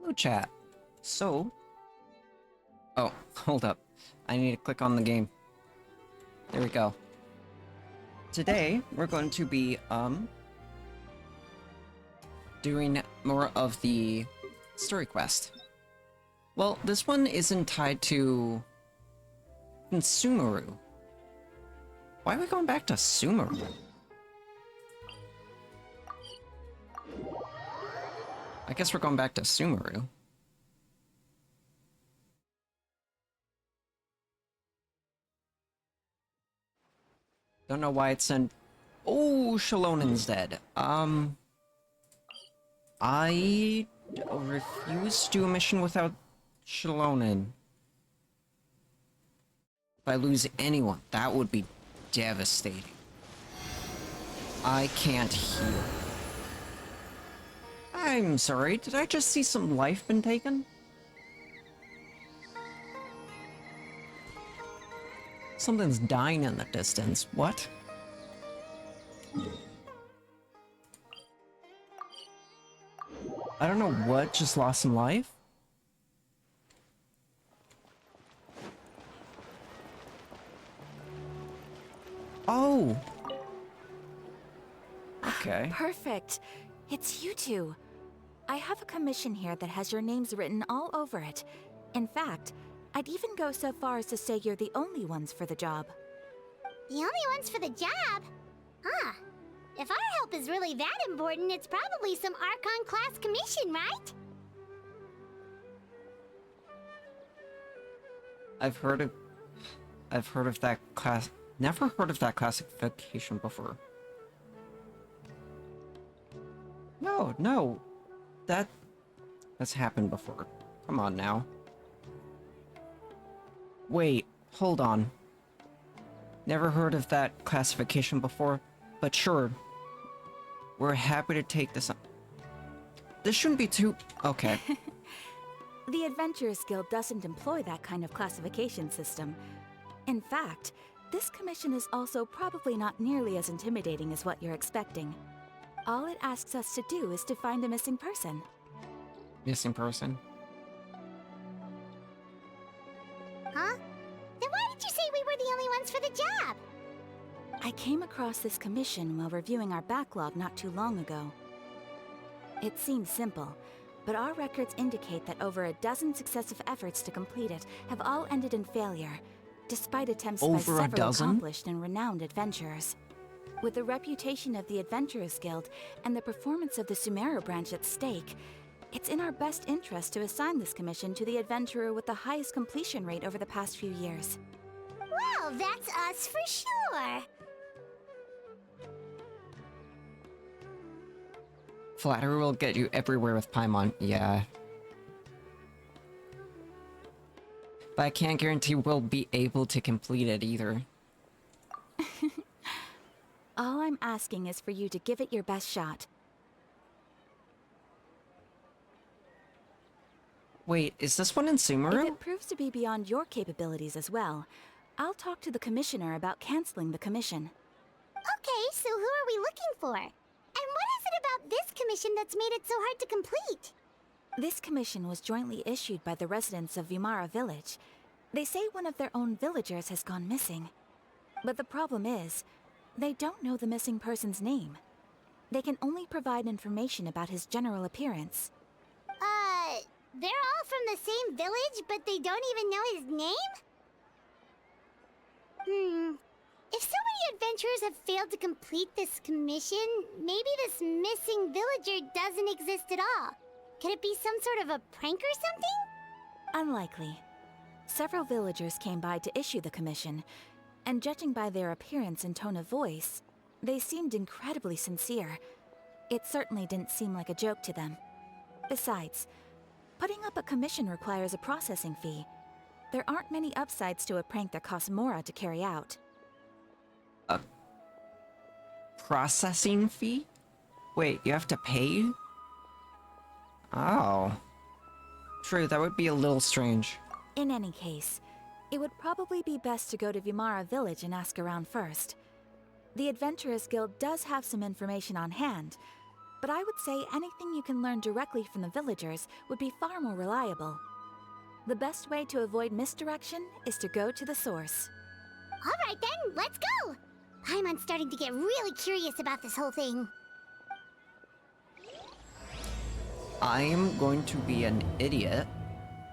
Hello, chat. So... Oh, hold up. I need to click on the game. There we go. Today, we're going to be, doing more of the story quest. Well, this one isn't tied to... Sumeru. Why are we going back to Sumeru? I guess we're going back to Sumeru. Don't know why it sent... Oh, Shalonen's dead. I refuse to do a mission without Shalonen. If I lose anyone, that would be devastating. I can't heal. I'm sorry, did I just see some life been taken? Something's dying in the distance. What? I don't know what just lost some life. Oh! Okay. Perfect. It's you two. I have a commission here that has your names written all over it. In fact, I'd even go so far as to say you're the only ones for the job. The only ones for the job? Huh. If our help is really that important, it's probably some Archon-class commission, right? I've heard of that class... Never heard of that classification before. No. That's happened before. Come on now. Wait, hold on. Never heard of that classification before, but sure. We're happy to take this on. This shouldn't be too... Okay. The Adventurers Guild doesn't employ that kind of classification system. In fact, this commission is also probably not nearly as intimidating as what you're expecting. All it asks us to do is to find a missing person. Missing person? Huh? Then why did you say we were the only ones for the job? I came across this commission while reviewing our backlog not too long ago. It seems simple, but our records indicate that over a dozen successive efforts to complete it have all ended in failure, despite attempts by several accomplished and renowned adventurers. With the reputation of the Adventurers Guild and the performance of the Sumeru branch at stake, it's in our best interest to assign this commission to the adventurer with the highest completion rate over the past few years. Well, that's us for sure. Flattery will get you everywhere with Paimon. Yeah. But I can't guarantee we'll be able to complete it either. All I'm asking is for you to give it your best shot. Wait, is this one in Sumeru? If it proves to be beyond your capabilities as well, I'll talk to the commissioner about canceling the commission. Okay, so who are we looking for? And what is it about this commission that's made it so hard to complete? This commission was jointly issued by the residents of Vimara Village. They say one of their own villagers has gone missing. But the problem is, they don't know the missing person's name. They can only provide information about his general appearance. They're all from the same village, but they don't even know his name? If so many adventurers have failed to complete this commission, maybe this missing villager doesn't exist at all. Could it be some sort of a prank or something? Unlikely. Several villagers came by to issue the commission, and judging by their appearance and tone of voice, they seemed incredibly sincere. It certainly didn't seem like a joke to them. Besides, putting up a commission requires a processing fee. There aren't many upsides to a prank that costs Mora to carry out. A processing fee? Wait, you have to pay? Oh. True, that would be a little strange. In any case, it would probably be best to go to Vimara Village and ask around first. The Adventurers Guild does have some information on hand, but I would say anything you can learn directly from the villagers would be far more reliable. The best way to avoid misdirection is to go to the source. Alright then, let's go! I'm starting to get really curious about this whole thing. I'm going to be an idiot.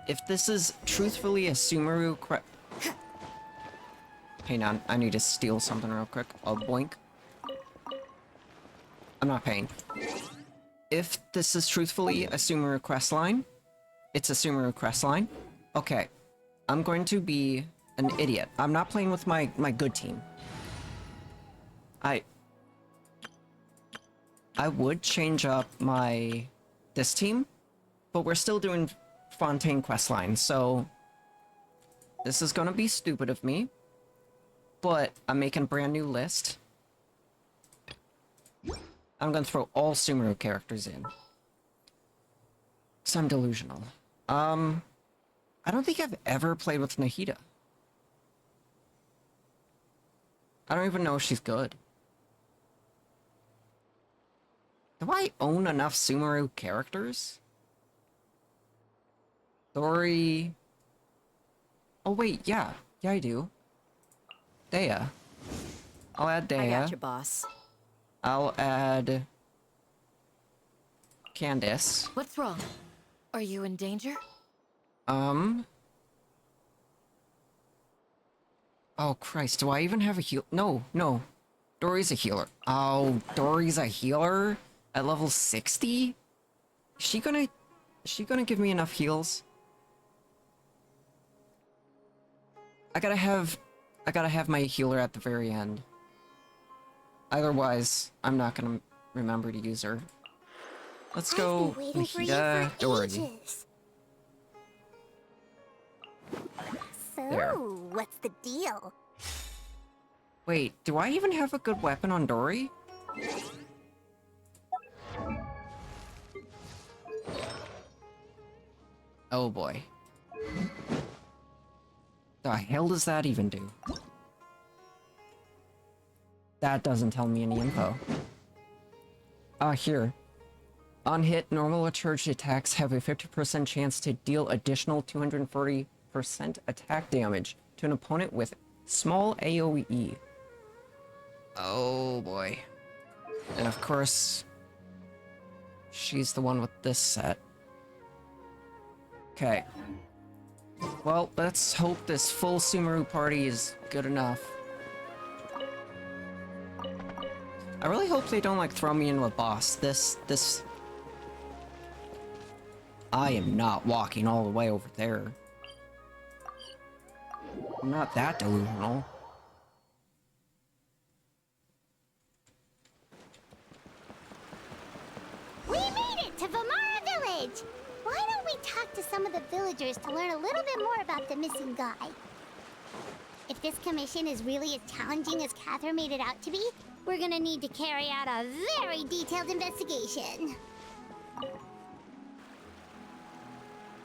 If this is truthfully a Sumeru Hang on, I need to steal something real quick. Oh, boink. I'm not paying. If this is truthfully a Sumeru questline, it's a Sumeru questline. Okay, I'm going to be an idiot. I'm not playing with my good team. I would change up this team, but we're still doing Fontaine questline, so this is gonna be stupid of me, but I'm making a brand new list. I'm gonna throw all Sumeru characters in. So I'm delusional. I don't think I've ever played with Nahida. I don't even know if she's good. Do I own enough Sumeru characters? Dori... Oh wait, yeah. Yeah, I do. Dea. I'll add Dea. I got you, boss. I'll add... Candace. What's wrong? Are you in danger? Oh Christ, do I even have a heal? No, no. Dory's a healer. Oh, Dory's a healer? At level 60? Is she gonna give me enough heals? I gotta have my healer at the very end. Otherwise, I'm not gonna remember to use her. Let's go I've been waiting for you Nahida, for Dory. ages. So, There. what's the deal? Wait, do I even have a good weapon on Dory? Oh boy. The hell does that even do? That doesn't tell me any info. Here. On hit, normal or charged attacks have a 50% chance to deal additional 240% attack damage to an opponent with small AoE. Oh boy. And of course, she's the one with this set. Okay. Well, let's hope this full Sumeru party is good enough. I really hope they don't, like, throw me into a boss. I am not walking all the way over there. I'm not that delusional. We made it to Vamara Village! Why don't we talk to some of the villagers to learn a little bit more about the missing guy? If this commission is really as challenging as Catherine made it out to be, we're gonna need to carry out a very detailed investigation.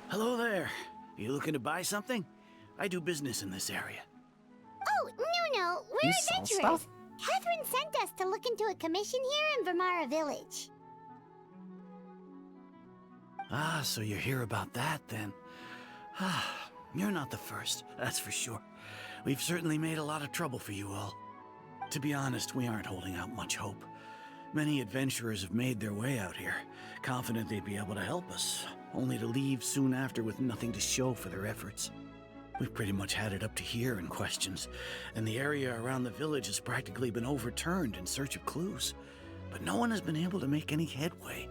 Hello there. You looking to buy something? I do business in this area. Oh, no, we're You sell adventurers. stuff? Catherine sent us to look into a commission here in Vamara Village. Ah, so you're here about that then. Ah, you're not the first, that's for sure. We've certainly made a lot of trouble for you all. To be honest, we aren't holding out much hope. Many adventurers have made their way out here, confident they'd be able to help us, only to leave soon after with nothing to show for their efforts. We've pretty much had it up to here in questions, and the area around the village has practically been overturned in search of clues. But no one has been able to make any headway.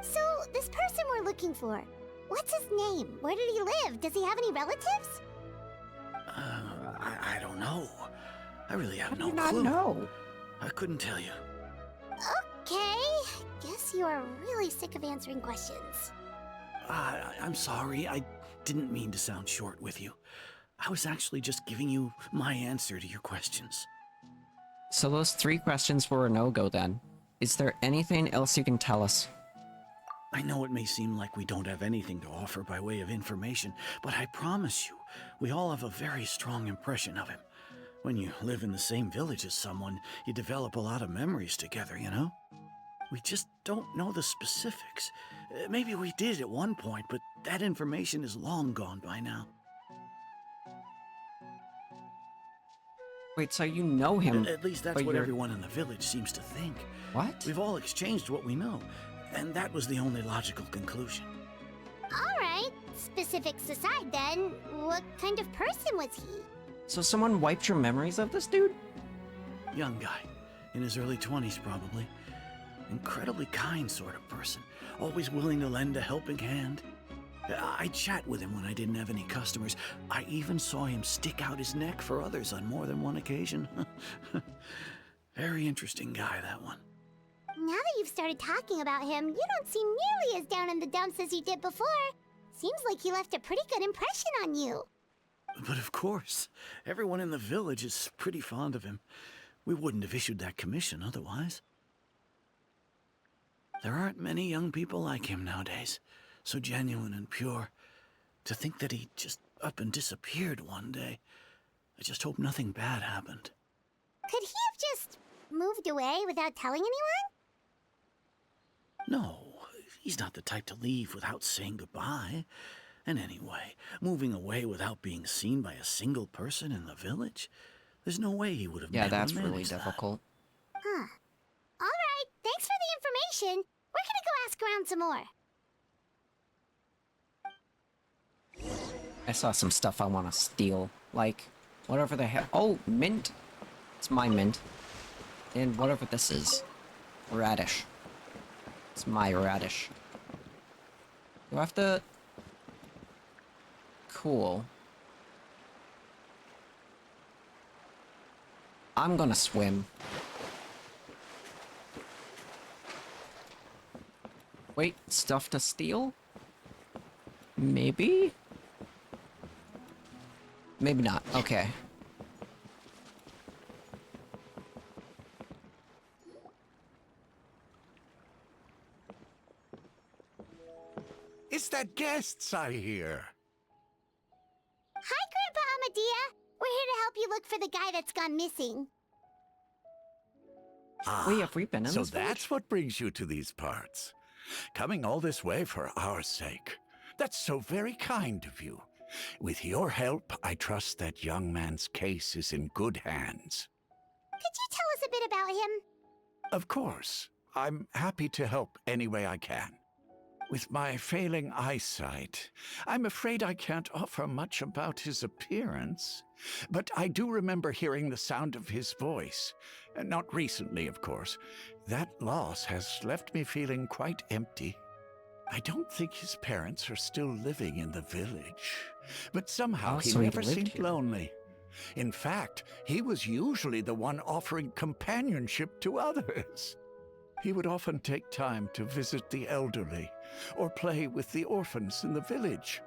So, this person we're looking for, what's his name? Where did he live? Does he have any relatives? I don't know. I really have How do no you not clue. know? I couldn't tell you. Okay, guess you are really sick of answering questions. I'm sorry. I didn't mean to sound short with you. I was actually just giving you my answer to your questions. So those 3 questions were a no-go then. Is there anything else you can tell us? I know it may seem like we don't have anything to offer by way of information, but I promise you, we all have a very strong impression of him. When you live in the same village as someone, you develop a lot of memories together, you know? We just don't know the specifics. Maybe we did at one point, but that information is long gone by now. Wait, so you know him? At least that's but what you're- everyone in the village seems to think. What? We've all exchanged what we know, and that was the only logical conclusion. Alright, specifics aside then, what kind of person was he? So someone wiped your memories of this dude? Young guy, in his early 20s probably. Incredibly kind sort of person, always willing to lend a helping hand. I'd chat with him when I didn't have any customers. I even saw him stick out his neck for others on more than one occasion. Very interesting guy, that one. Now that you've started talking about him, you don't seem nearly as down in the dumps as you did before. Seems like he left a pretty good impression on you. But of course, everyone in the village is pretty fond of him. We wouldn't have issued that commission otherwise. There aren't many young people like him nowadays, so genuine and pure. To think that he just up and disappeared one day. I just hope nothing bad happened. Could he have just moved away without telling anyone? No, he's not the type to leave without saying goodbye. And anyway, moving away without being seen by a single person in the village? There's no way he would have Yeah, been able that's to really manage that. difficult. Huh. Alright, thanks for the information. We're gonna go ask around some more. I saw some stuff I want to steal. Like, whatever the hell. Oh, mint. It's my mint. And whatever this is. Radish. It's my radish. Do I have to... Cool. I'm gonna swim. Wait, stuff to steal? Maybe? Maybe not. Okay. It's the guests I hear. Hi, Grandpa Amadea. We're here to help you look for the guy that's gone missing. Wait, have we been in So this village? that's what brings you to these parts. Coming all this way for our sake. That's so very kind of you. With your help, I trust that young man's case is in good hands. Could you tell us a bit about him? Of course. I'm happy to help any way I can. With my failing eyesight, I'm afraid I can't offer much about his appearance. But I do remember hearing the sound of his voice. Not recently, of course. That loss has left me feeling quite empty. I don't think his parents are still living in the village. But somehow Oh, he so he never lived seemed here. lonely. In fact, he was usually the one offering companionship to others. He would often take time to visit the elderly or play with the orphans in the village.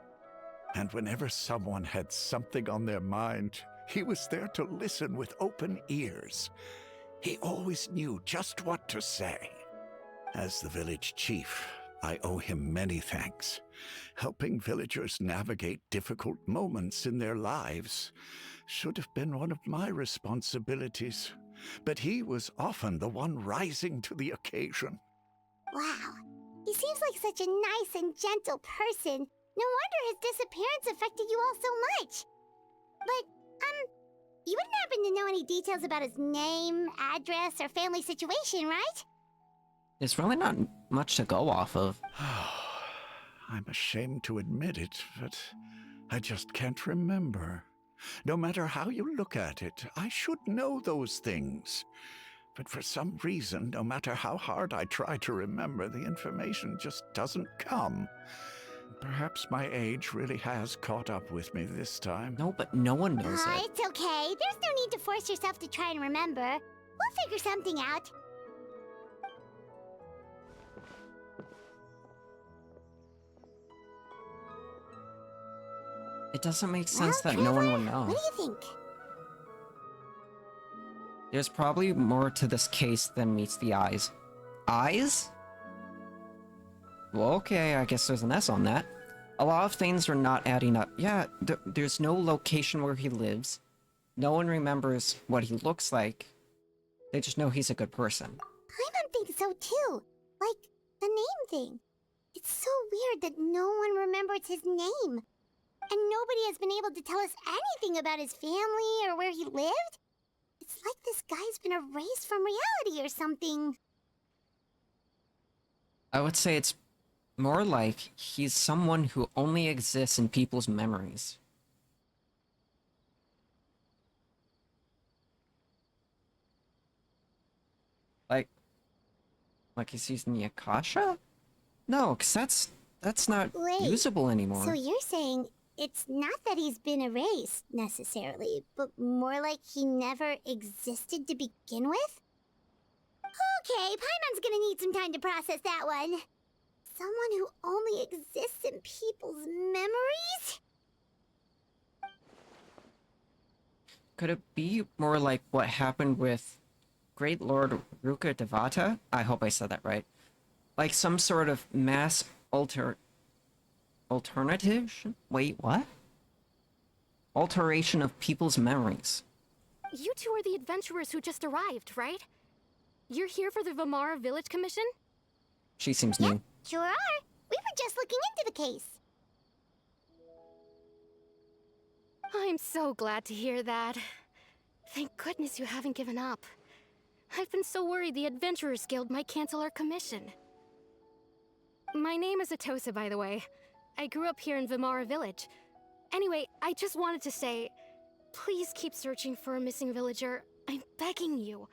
And whenever someone had something on their mind, he was there to listen with open ears. He always knew just what to say. As the village chief, I owe him many thanks. Helping villagers navigate difficult moments in their lives should have been one of my responsibilities. But he was often the one rising to the occasion. Wow. He seems like such a nice and gentle person. No wonder his disappearance affected you all so much. But, you wouldn't happen to know any details about his name, address, or family situation, right? There's really not much to go off of. I'm ashamed to admit it, but I just can't remember. No matter how you look at it, I should know those things. But for some reason, no matter how hard I try to remember, the information just doesn't come. Perhaps my age really has caught up with me this time. No, but no one knows it. It's okay. There's no need to force yourself to try and remember. We'll figure something out. It doesn't make sense Well, that no one Trevor, would know. What do you think? There's probably more to this case than meets the eyes. Eyes? Well, okay, I guess there's an S on that. A lot of things are not adding up. Yeah, there's no location where he lives. No one remembers what he looks like. They just know he's a good person. Paimon thinks so too. Like, the name thing. It's so weird that no one remembers his name. And nobody has been able to tell us anything about his family or where he lived. It's like this guy's been erased from reality or something. I would say it's more like he's someone who only exists in people's memories. Like he's using the Akasha? No, because that's not Wait, usable anymore. So you're saying it's not that he's been erased, necessarily, but more like he never existed to begin with? Okay, Paimon's gonna need some time to process that one. Someone who only exists in people's memories? Could it be more like what happened with Great Lord Ruka Devata? I hope I said that right. Like some sort of mass alternative? Wait, what? Alteration of people's memories. You two are the adventurers who just arrived, right? You're here for the Vamara Village Commission? She seems Yep, new. sure are. We were just looking into the case. I'm so glad to hear that. Thank goodness you haven't given up. I've been so worried the Adventurers Guild might cancel our commission. My name is Atosa, by the way. I grew up here in Vamara Village. Anyway, I just wanted to say, please keep searching for a missing villager. I'm begging you.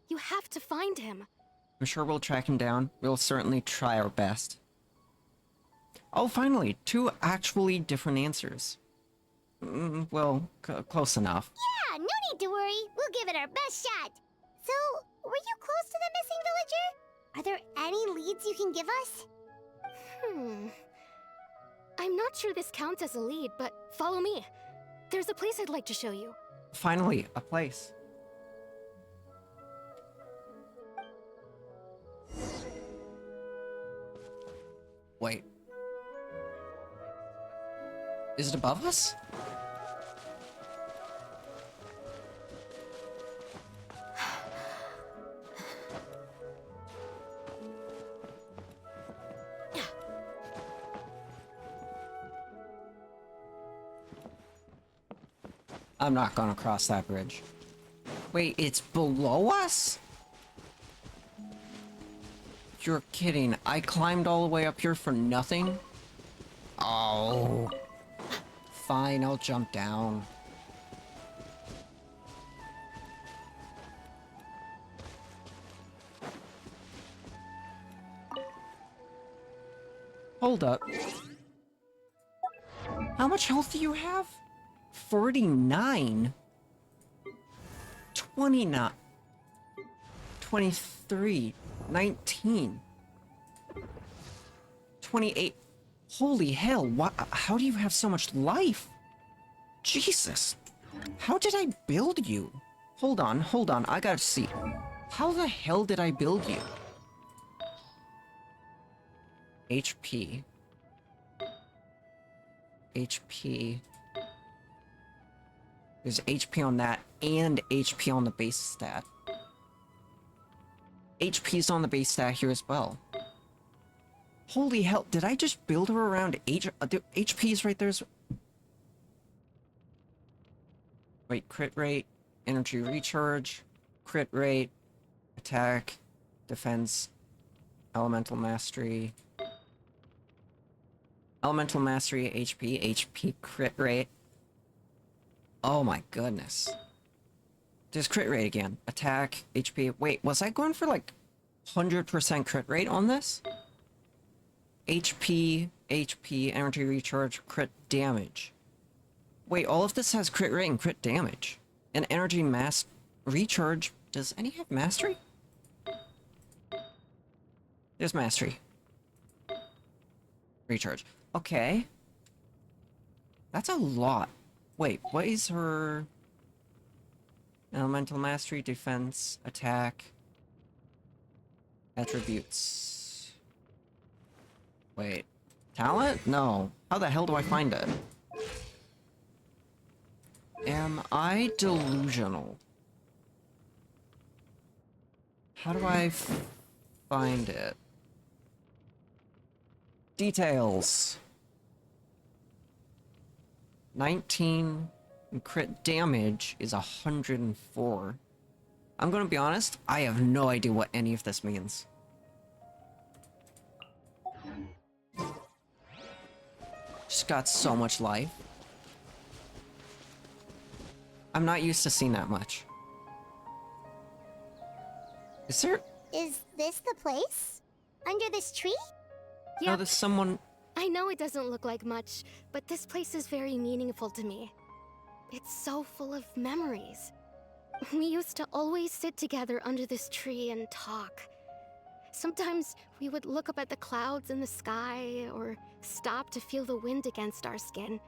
You have to find him. I'm sure we'll track him down. We'll certainly try our best. Oh, finally, two actually different answers. Well, close enough. Yeah, no need to worry. We'll give it our best shot. So, were you close to the missing villager? Are there any leads you can give us? I'm not sure this counts as a lead, but follow me. There's a place I'd like to show you. Finally, a place. Wait. Is it above us? I'm not gonna cross that bridge. Wait, it's below us? You're kidding. I climbed all the way up here for nothing? Oh. Fine, I'll jump down. Hold up. How much health do you have? 49. 29. 23. 19. 28. Holy hell, how do you have so much life? Jesus. How did I build you? Hold on, I gotta see. How the hell did I build you? HP. HP. There's HP on that and HP on the base stat. HP's on the base stat here as well. Holy hell, did I just build her around HP's right there? Wait, crit rate, energy recharge, crit rate, attack, defense, elemental mastery, HP crit rate. Oh my goodness. There's crit rate again. Attack, HP. Wait, was I going for like 100% crit rate on this? HP, energy recharge, crit damage. Wait, all of this has crit rate and crit damage. And energy mass recharge. Does any have mastery? There's mastery. Recharge. Okay. That's a lot. Wait, what is her... Elemental mastery, defense, attack, attributes. Wait, talent? No. How the hell do I find it? Am I delusional? How do I find it? Details. 19 and crit damage is 104. I'm gonna be honest, I have no idea what any of this means. Just got so much life. I'm not used to seeing that much. Is there... Is this the place? Under this tree? No, Yeah, there's someone... I know it doesn't look like much, but this place is very meaningful to me. It's so full of memories. We used to always sit together under this tree and talk. Sometimes we would look up at the clouds in the sky, or stop to feel the wind against our skin.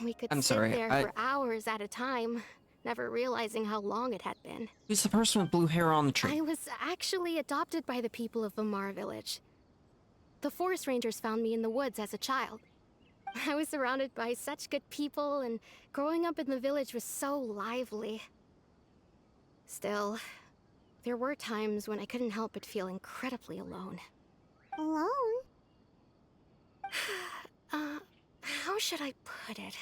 We could I'm sit sorry, there for hours at a time, never realizing how long it had been. Who's the person with blue hair on the tree? I was actually adopted by the people of Vamar village. The forest rangers found me in the woods as a child. I was surrounded by such good people, and growing up in the village was so lively. Still, there were times when I couldn't help but feel incredibly alone. Alone? How should I put it?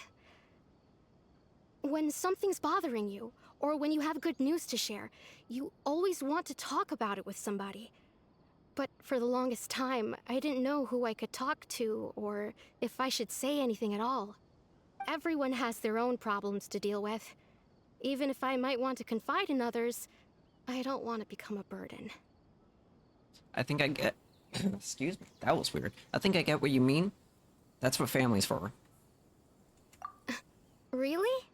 When something's bothering you, or when you have good news to share, you always want to talk about it with somebody. But for the longest time, I didn't know who I could talk to, or if I should say anything at all. Everyone has their own problems to deal with. Even if I might want to confide in others, I don't want to become a burden. I think I get... Excuse me, that was weird. I think I get what you mean. That's what family's for. Really?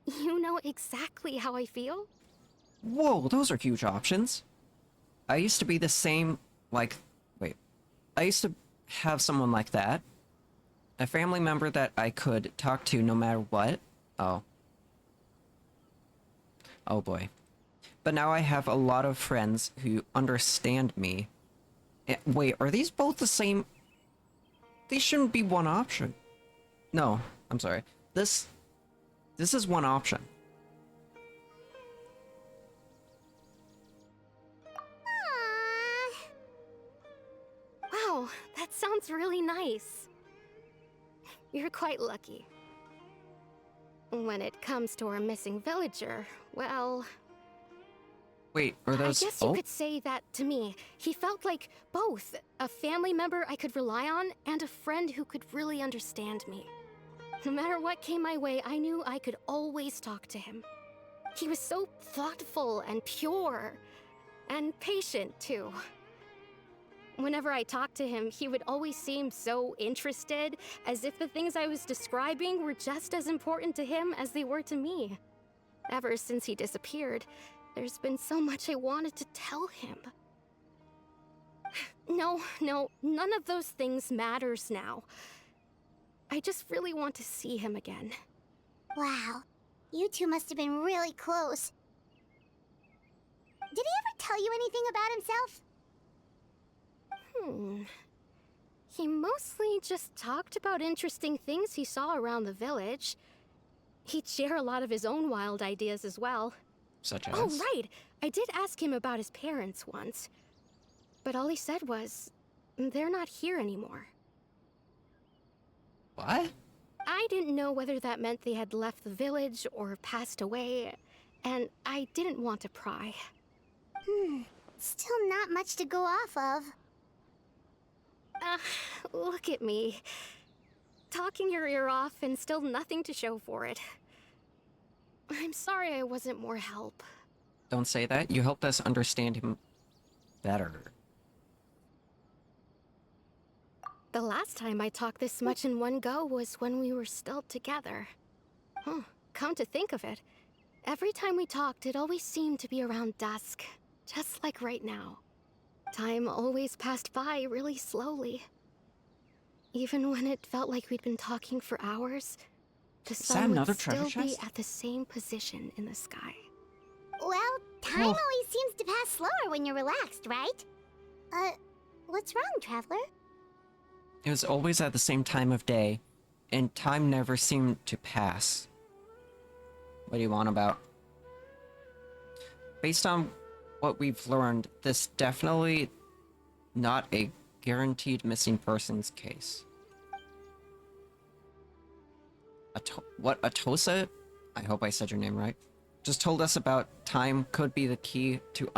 You know exactly how I feel? Whoa, those are huge options. I used to be the same, like... Wait. I used to have someone like that. A family member that I could talk to no matter what. Oh. Oh boy. But now I have a lot of friends who understand me. Wait, are these both the same? These shouldn't be one option. No, I'm sorry. This is one option. Wow, that sounds really nice. You're quite lucky. When it comes to our missing villager, well... Wait, are those... I guess you could say that to me. He felt like both. A family member I could rely on, and a friend who could really understand me. No matter what came my way, I knew I could always talk to him. He was so thoughtful and pure. And patient, too. Whenever I talked to him, he would always seem so interested, as if the things I was describing were just as important to him as they were to me. Ever since he disappeared, there's been so much I wanted to tell him. No, none of those things matters now. I just really want to see him again. Wow. You two must have been really close. Did he ever tell you anything about himself? He mostly just talked about interesting things he saw around the village. He'd share a lot of his own wild ideas as well. Such as? Oh, right! I did ask him about his parents once. But all he said was, they're not here anymore. What? I didn't know whether that meant they had left the village or passed away, and I didn't want to pry. Still not much to go off of. Look at me. Talking your ear off and still nothing to show for it. I'm sorry I wasn't more help. Don't say that. You helped us understand him better. The last time I talked this much in one go was when we were still together. Come to think of it, every time we talked, it always seemed to be around dusk, just like right now. Time always passed by really slowly. Even when it felt like we'd been talking for hours, the sun would still be at the same position in the sky. Well, time always seems to pass slower when you're relaxed, right? What's wrong, Traveler? It was always at the same time of day, and time never seemed to pass. What do you want about? Based on what we've learned, this definitely not a guaranteed missing persons case. Atosa? I hope I said your name right. Just told us about time could be the key to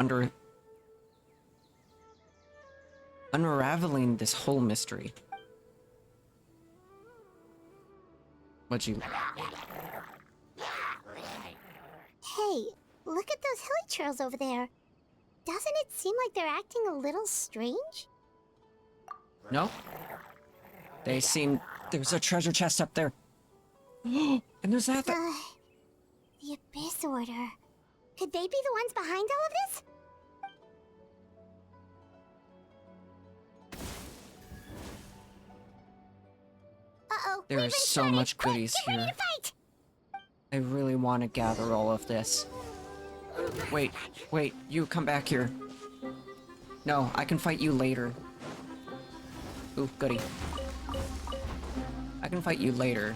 unraveling this whole mystery. What'd you... Hey, look at those hilly churls over there. Doesn't it seem like they're acting a little strange? No? They seem... There's a treasure chest up there. And there's that... The Abyss Order. Could they be the ones behind all of this? Uh-oh. There is so much goodies here. I really want to gather all of this. Wait, you come back here. No, I can fight you later. Ooh, goody. I can fight you later.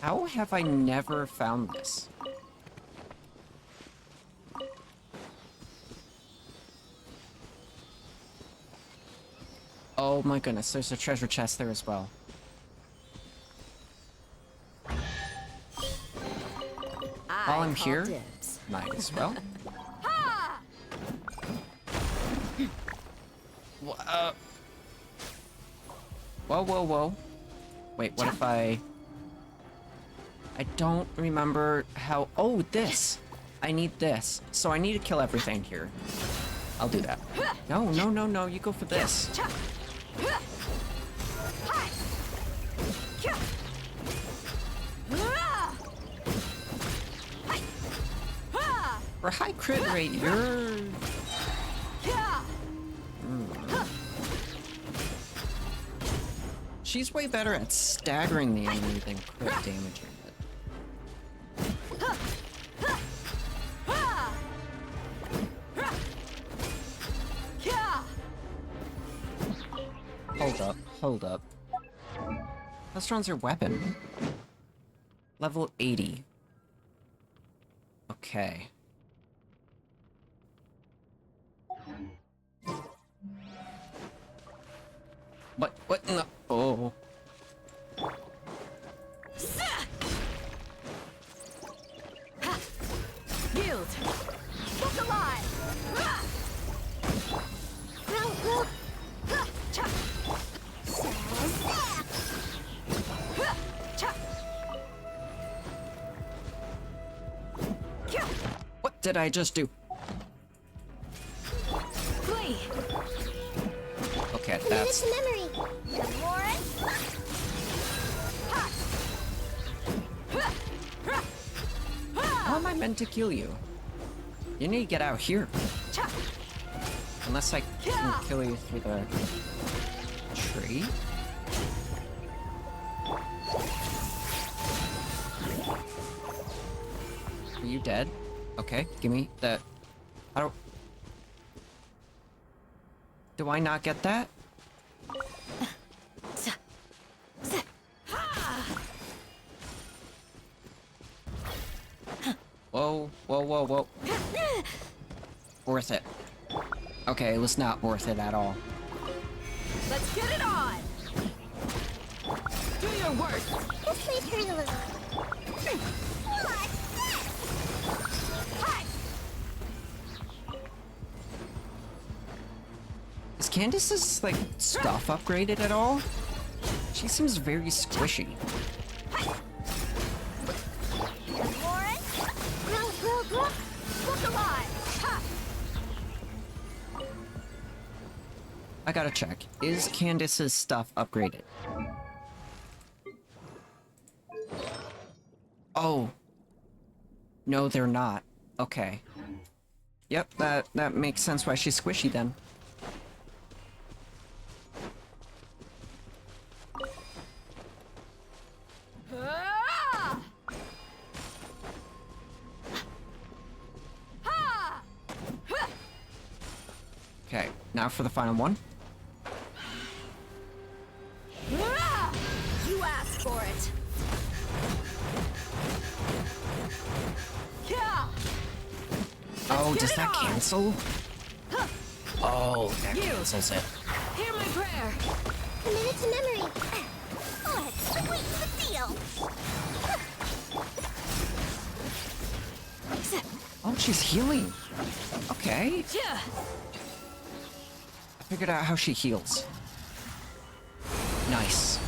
How have I never found this? Oh my goodness, there's a treasure chest there as well. While I'm here, might as well. Whoa. Wait, what if I don't remember how... Oh, this! I need this. So I need to kill everything here. I'll do that. No, you go for this. For high crit rate, you're... She's way better at staggering the enemy than crit damaging it. Hold up. How strong's her weapon? Level 80. Okay. What in the... Oh. Yield! Look alive! What did I just do? Flee! Okay, that's... Memory. How am I meant to kill you? You need to get out here. Unless I can kill you through the tree? Are you dead? Okay, give me that. I don't... Do I not get that? Whoa. Worth it. Okay, it was not worth it at all. Let's get it on! Do your worst! This may hurt a little. Is Candace's, like, stuff upgraded at all? She seems very squishy. Look alive! I gotta check. Is Candace's stuff upgraded? Oh. No, they're not. Okay. Yep, that makes sense why she's squishy then. now for the final one. Ah! You asked for it. Yeah. Oh, get does it that on. cancel? Oh, that You. cancels it. Hear my prayer. Commit it to memory. Let's sweeten the deal. Oh, she's healing. Okay. Yeah. I figured out how she heals. Nice.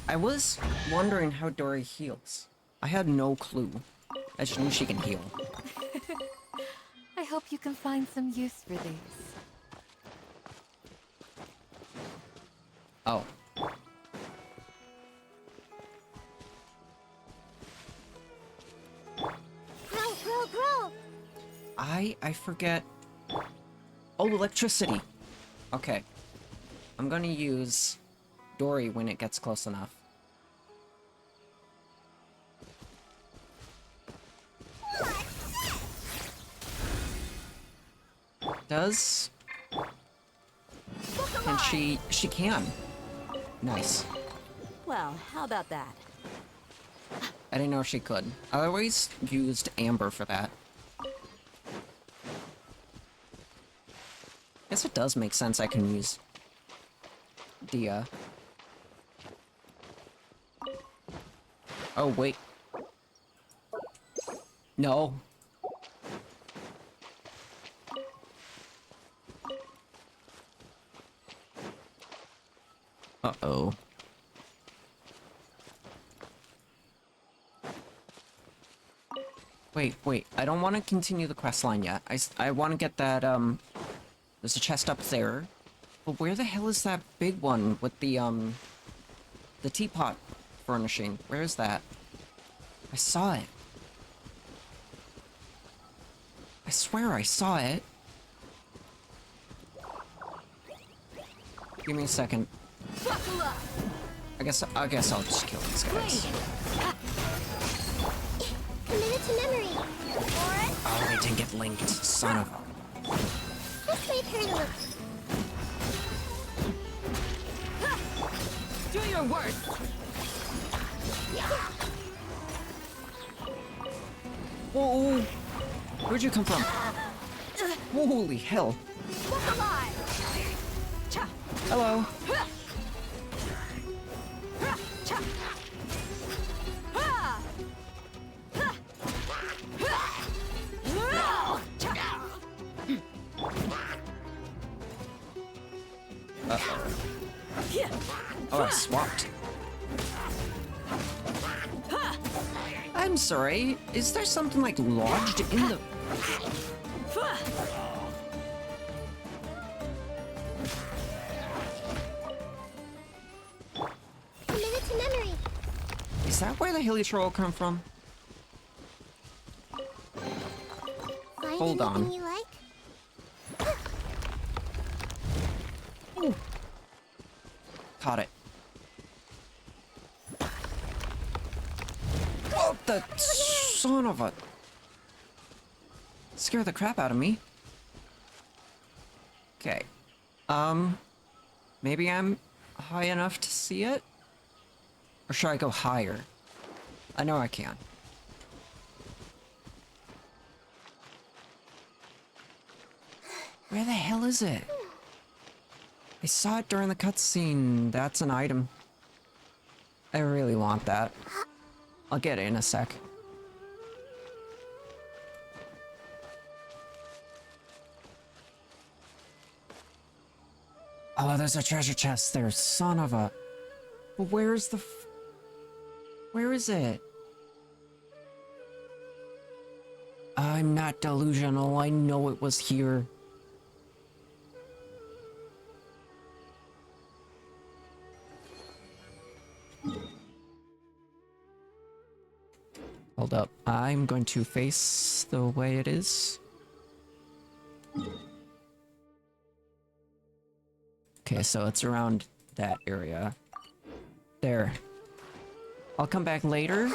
I was wondering how Dory heals. I had no clue. I just knew she can heal. I hope you can find some use for these. Oh. Grow. I forget. Oh, electricity. Okay. I'm gonna use Dory when it gets close enough. Does... And she can. Nice. Well, how about that? I didn't know she could. I always used Amber for that. Guess it does make sense I can use Dia. Oh, wait. No. Uh-oh. Wait. I don't want to continue the quest line yet. I want to get that, there's a chest up there. But where the hell is that big one with the teapot furnishing? Where is that? I saw it. I swear I saw it. Give me a second. Buckle up. I guess I'll just kill these guys. Commit it to memory. Oh, they didn't get linked. Son of a... This may hurt a little. Do your worst. Whoa! Where'd you come from? Holy hell! Look alive. Cha. Hello. Ha. Cha. Ha. Ha. Ha. Cha. Uh-oh. Yeah. Oh, I swapped. I'm sorry. Is there something like lodged in the... Commit it to memory. Is that where the hilly troll come from? Find Hold on. anything you like? Ooh. Caught it. What the son of a... Scared the crap out of me. Okay. Maybe I'm high enough to see it? Or should I go higher? I know I can. Where the hell is it? I saw it during the cutscene. That's an item. I really want that. I'll get it in a sec. Oh, there's a treasure chest there, son of a... But where's the where is it? I'm not delusional, I know it was here. Hold up, I'm going to face the way it is. Okay, so it's around that area. There. I'll come back later.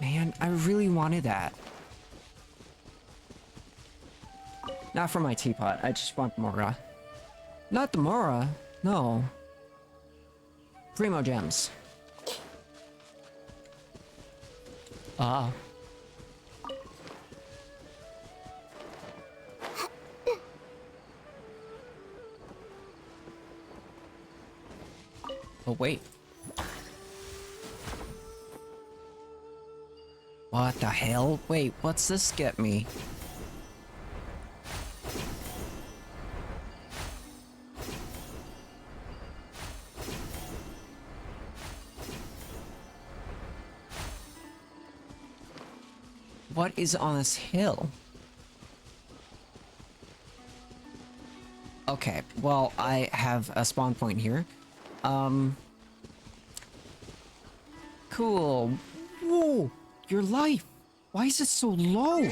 Man, I really wanted that. Not for my teapot. I just want Mora. Not the Mora. No. Primo gems. Ah. Oh, wait. What the hell? Wait, what's this get me? What is on this hill? Okay, well, I have a spawn point here. Cool. Whoa! Your life! Why is it so low?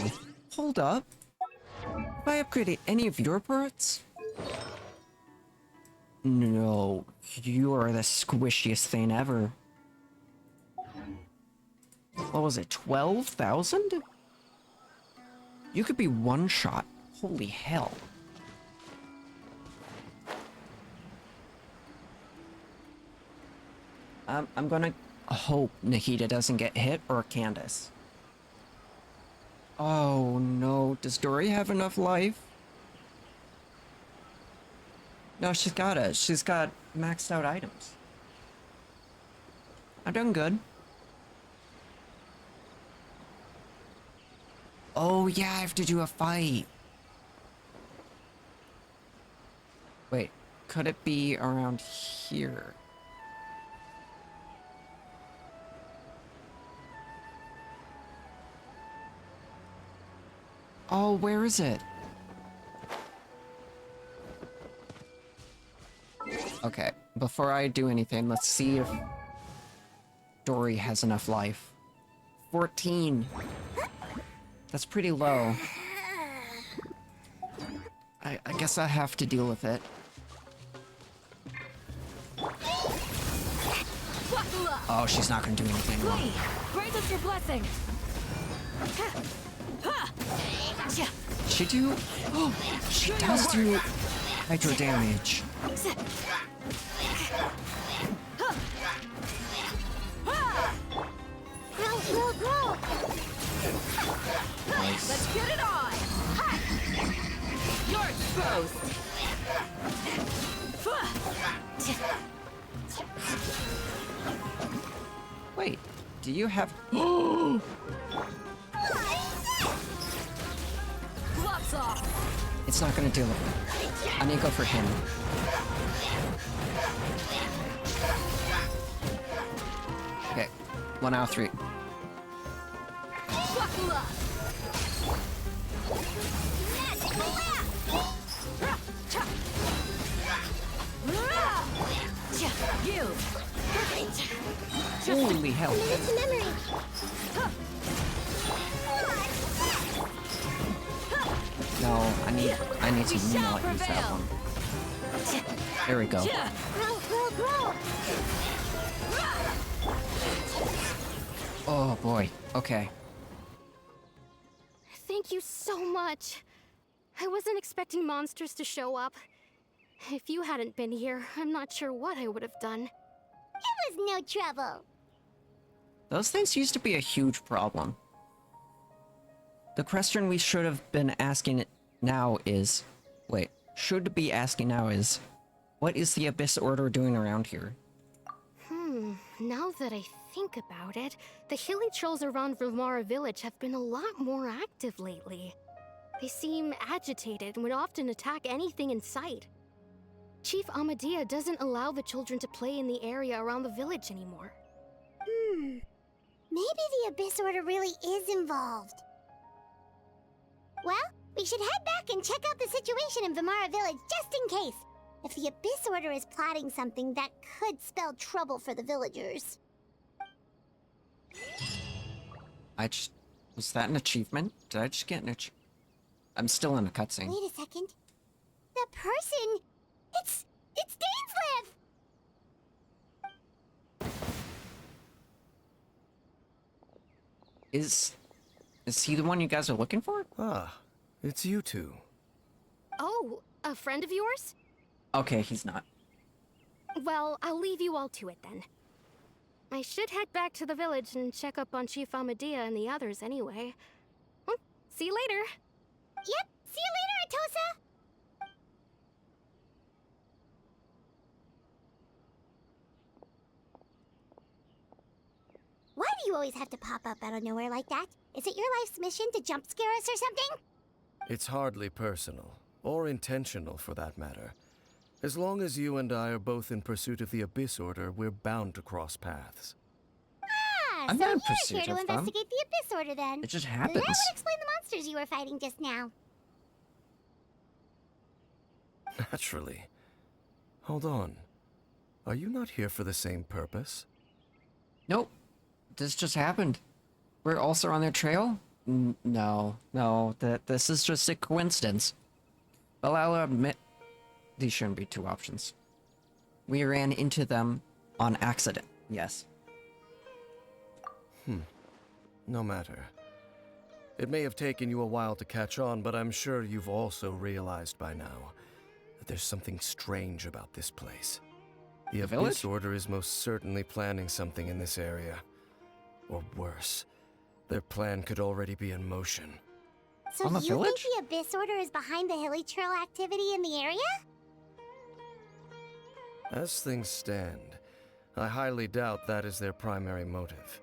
Hold up. Have I upgraded any of your parts? No, you are the squishiest thing ever. What was it, 12,000? You could be one shot. Holy hell. I'm gonna hope Nahida doesn't get hit, or Candace. Oh no, does Dory have enough life? No, she's got it. She's got maxed out items. I'm doing good. Oh yeah, I have to do a fight. Wait, could it be around here? Oh, where is it? Okay, before I do anything, let's see if Dory has enough life. 14. That's pretty low. I guess I have to deal with it. Oh, she's not gonna do anything wrong. Raise us your blessing. She do? Oh, she does do hydro damage. Grow. Nice. Let's get it on! You're exposed! Wait, do you have... Gloves off! It's not gonna do it. I need to go for him. Okay, 1 out of 3. Buckle up! You! Holy hell. It's a memory. No, I need to not use that one. There we go. Grow. Oh boy, okay. Thank you so much. I wasn't expecting monsters to show up. If you hadn't been here, I'm not sure what I would have done. It was no trouble. Those things used to be a huge problem. The question we should have been asking now is... Wait, should be asking now is... What is the Abyss Order doing around here? Now that I think about it, the hilly trolls around Vilmara village have been a lot more active lately. They seem agitated and would often attack anything in sight. Chief Amadea doesn't allow the children to play in the area around the village anymore. Maybe the Abyss Order really is involved. Well, we should head back and check out the situation in Vilmara village just in case. If the Abyss Order is plotting something, that could spell trouble for the villagers. Was that an achievement? Did I just get an achievement? I'm still in a cutscene. Wait a second. The person... It's Dainsleif! Is he the one you guys are looking for? Ah, it's you two. Oh, a friend of yours? Okay, he's not. Well, I'll leave you all to it then. I should head back to the village and check up on Chief Amadea and the others anyway. Well, see you later. Yep, see you later, Atosa! Why do you always have to pop up out of nowhere like that? Is it your life's mission to jump scare us or something? It's hardly personal, or intentional for that matter. As long as you and I are both in pursuit of the Abyss Order, we're bound to cross paths. Ah, I'm so not in you're pursuit here to of them. investigate the Abyss Order then. It just That happens. would explain the monsters you were fighting just now. Naturally. Hold on. Are you not here for the same purpose? Nope. This just happened. We're also on their trail? No. This is just a coincidence. Well, I'll admit, these shouldn't be two options. We ran into them on accident, yes. No matter. It may have taken you a while to catch on, but I'm sure you've also realized by now that there's something strange about this place. The Abyss village? Order is most certainly planning something in this area. Or worse, their plan could already be in motion. So On the you village? think the Abyss Order is behind the hilly trail activity in the area? As things stand, I highly doubt that is their primary motive.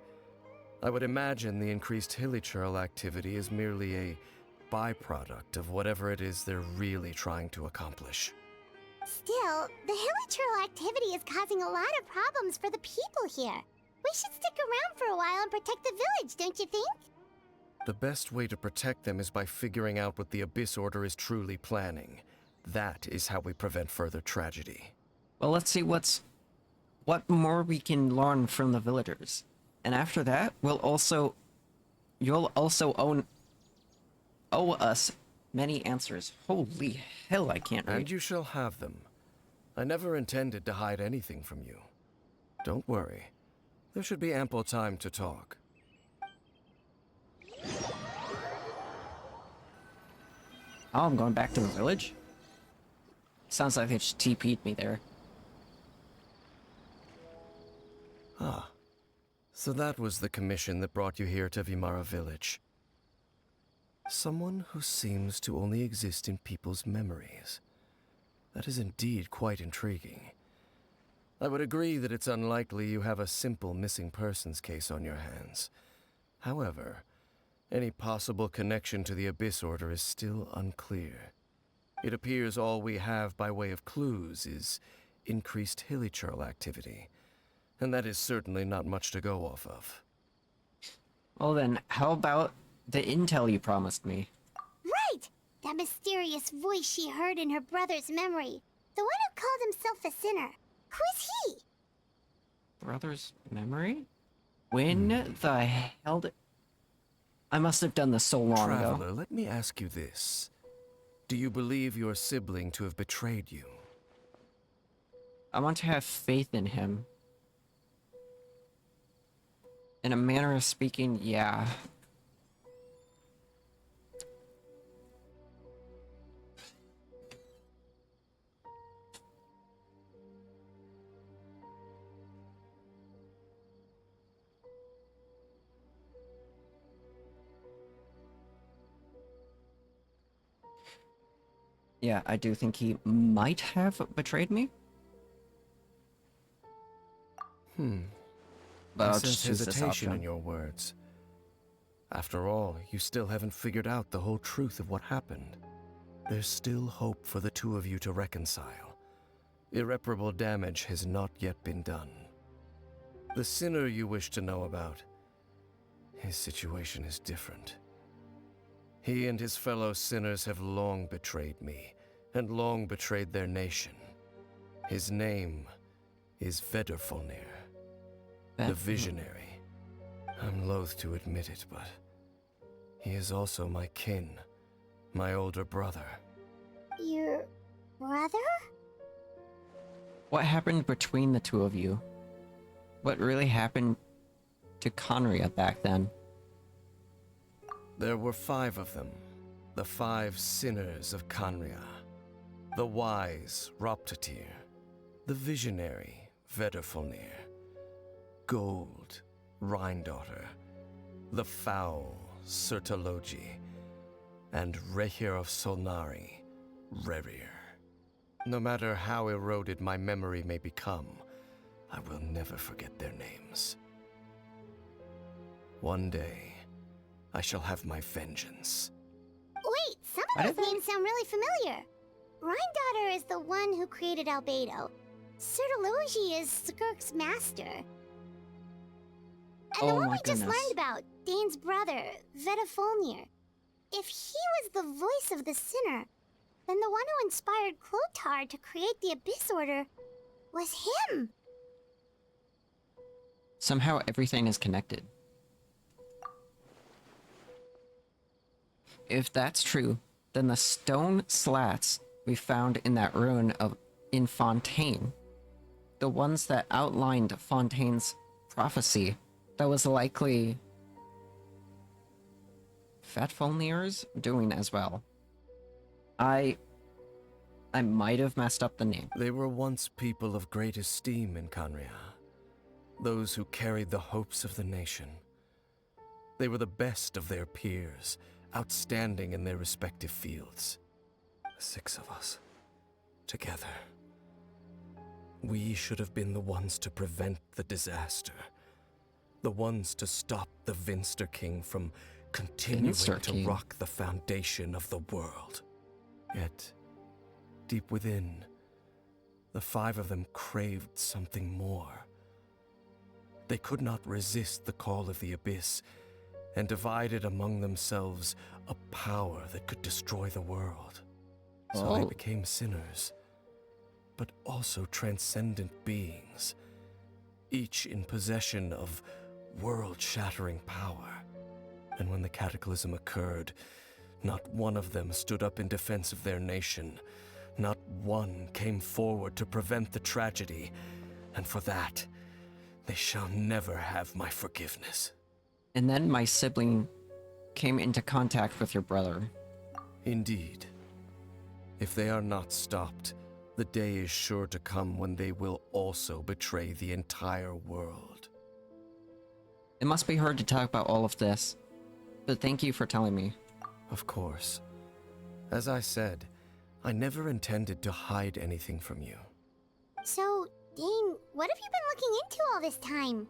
I would imagine the increased hilichurl activity is merely a byproduct of whatever it is they're really trying to accomplish. Still, the hilly trail activity is causing a lot of problems for the people here. We should stick around for a while and protect the village, don't you think? The best way to protect them is by figuring out what the Abyss Order is truly planning. That is how we prevent further tragedy. Well, let's see what more we can learn from the villagers. And after that, you'll also owe us many answers. Holy hell, I can't read. And you shall have them. I never intended to hide anything from you. Don't worry. There should be ample time to talk. Oh, I'm going back to the village? Sounds like they just TP'd me there. Ah. So that was the commission that brought you here to Vimara Village. Someone who seems to only exist in people's memories. That is indeed quite intriguing. I would agree that it's unlikely you have a simple missing persons case on your hands. However, any possible connection to the Abyss Order is still unclear. It appears all we have by way of clues is increased hilichurl activity, and that is certainly not much to go off of. Well then, how about the intel you promised me? Right! That mysterious voice she heard in her brother's memory. The one who called himself a sinner. Who is he? Brother's memory? When the hell did... I must have done this so long ago. Traveler, let me ask you this. Do you believe your sibling to have betrayed you? I want to have faith in him. In a manner of speaking, yeah. Yeah, I do think he might have betrayed me. But I I'll sense just choose this hesitation in option. your words. After all, you still haven't figured out the whole truth of what happened. There's still hope for the two of you to reconcile. Irreparable damage has not yet been done. The sinner you wish to know about, his situation is different. He and his fellow sinners have long betrayed me, and long betrayed their nation. His name is Vedrfolnir, the Visionary. I'm loath to admit it, but he is also my kin, my older brother. Your brother? What happened between the two of you? What really happened to Conria back then? There were 5 of them, the 5 sinners of Conria. The wise Roptatir, the visionary Vedderfolnir, Gold Rhindaughter, the foul Sertologi, and Rehir of Solnari, Rerir. No matter how eroded my memory may become, I will never forget their names. One day, I shall have my vengeance. Wait, some of those names sound really familiar. Rhindaughter is the one who created Albedo. Sertologi is Skirk's master. And the Oh one my we just goodness. learned about, Dane's brother, Vedafolnir. If he was the voice of the sinner, then the one who inspired Clothar to create the Abyss Order was him. Somehow everything is connected. If that's true, then the stone slats we found in that ruin in Fontaine, the ones that outlined Fontaine's prophecy, that was likely Fatfolnir's doing as well. I might have messed up the name. They were once people of great esteem in Canria, those who carried the hopes of the nation. They were the best of their peers, outstanding in their respective fields. The 6 of us, together. We should have been the ones to prevent the disaster. The ones to stop the Vinster King from continuing Vinster to King. rock the foundation of the world. Yet, deep within, the 5 of them craved something more. They could not resist the call of the Abyss, and divided among themselves a power that could destroy the world. So they became sinners, but also transcendent beings, each in possession of world-shattering power. And when the cataclysm occurred, not one of them stood up in defense of their nation. Not one came forward to prevent the tragedy, and for that, they shall never have my forgiveness. And then my sibling came into contact with your brother. Indeed. If they are not stopped, the day is sure to come when they will also betray the entire world. It must be hard to talk about all of this, but thank you for telling me. Of course. As I said, I never intended to hide anything from you. So, Dane, what have you been looking into all this time?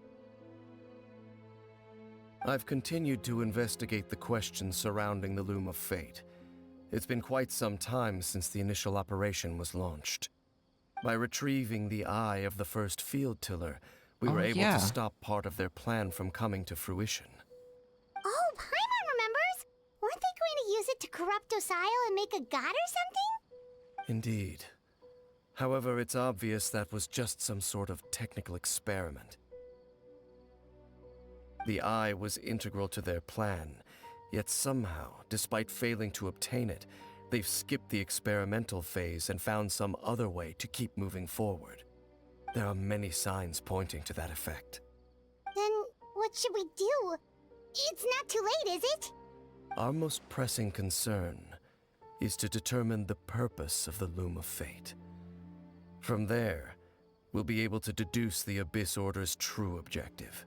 I've continued to investigate the questions surrounding the Loom of Fate. It's been quite some time since the initial operation was launched. By retrieving the eye of the first field tiller, we were able to stop part of their plan from coming to fruition. Oh, Paimon remembers! Weren't they going to use it to corrupt Osial and make a god or something? Indeed. However, it's obvious that was just some sort of technical experiment. The eye was integral to their plan, yet somehow, despite failing to obtain it, they've skipped the experimental phase and found some other way to keep moving forward. There are many signs pointing to that effect. Then, what should we do? It's not too late, is it? Our most pressing concern is to determine the purpose of the Loom of Fate. From there, we'll be able to deduce the Abyss Order's true objective.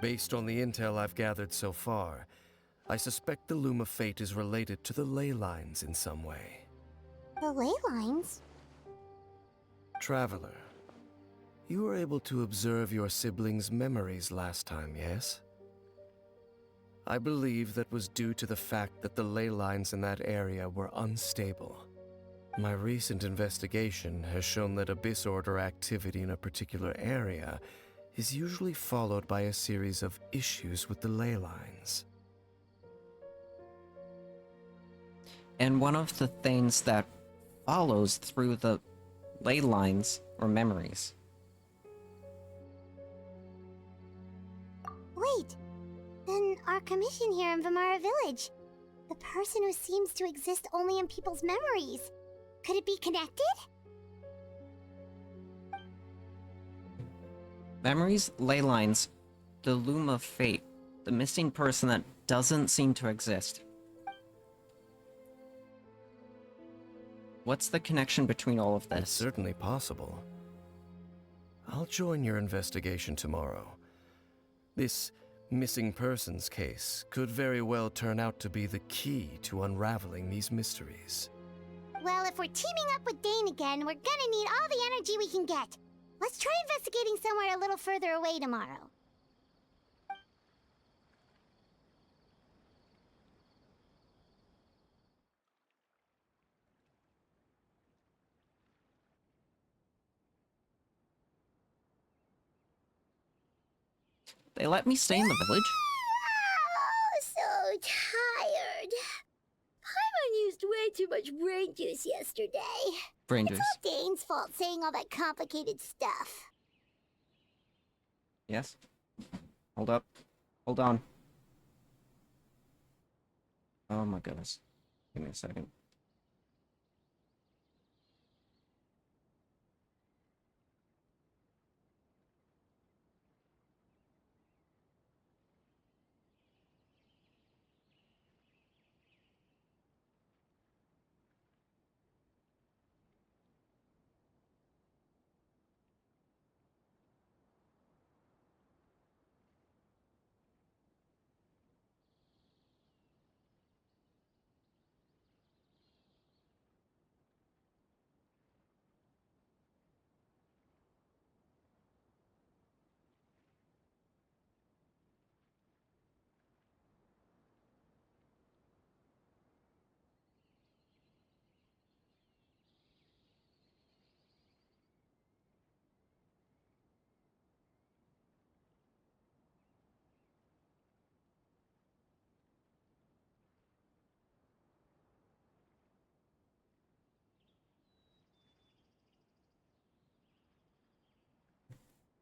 Based on the intel I've gathered so far, I suspect the Loom of Fate is related to the ley lines in some way. The ley lines? Traveler, you were able to observe your siblings' memories last time, yes? I believe that was due to the fact that the ley lines in that area were unstable. My recent investigation has shown that Abyss Order activity in a particular area is usually followed by a series of issues with the ley lines. And one of the things that follows through the ley lines or memories. Wait, then our commission here in Vimara Village, the person who seems to exist only in people's memories, could it be connected? Memories, ley lines, the Loom of Fate, the missing person that doesn't seem to exist. What's the connection between all of It's this? certainly possible. I'll join your investigation tomorrow. This missing persons case could very well turn out to be the key to unraveling these mysteries. Well, if we're teaming up with Dane again, we're gonna need all the energy we can get. Let's try investigating somewhere a little further away tomorrow. They let me stay in the village? Oh, so tired. Paimon used way too much brain juice yesterday. Brain It's juice. all Dane's fault saying all that complicated stuff. Yes? Hold up. Hold on. Oh my goodness. Give me a second.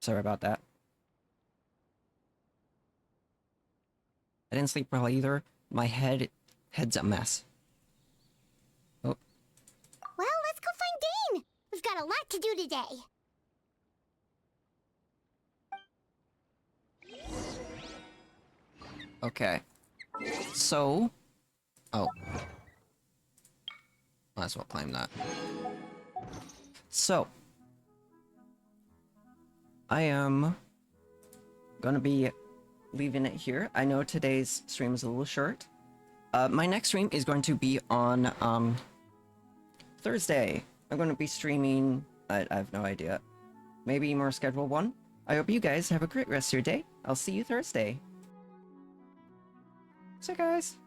Sorry about that. I didn't sleep well either. My head's a mess. Oh, Well, let's go find Dane. We've got a lot to do today. okay. So... Oh. Might as well claim that. So... I am... gonna be leaving it here. I know today's stream is a little short. My next stream is going to be on, Thursday. I'm going to be streaming... I have no idea. Maybe more scheduled one? I hope you guys have a great rest of your day. I'll see you Thursday. So guys.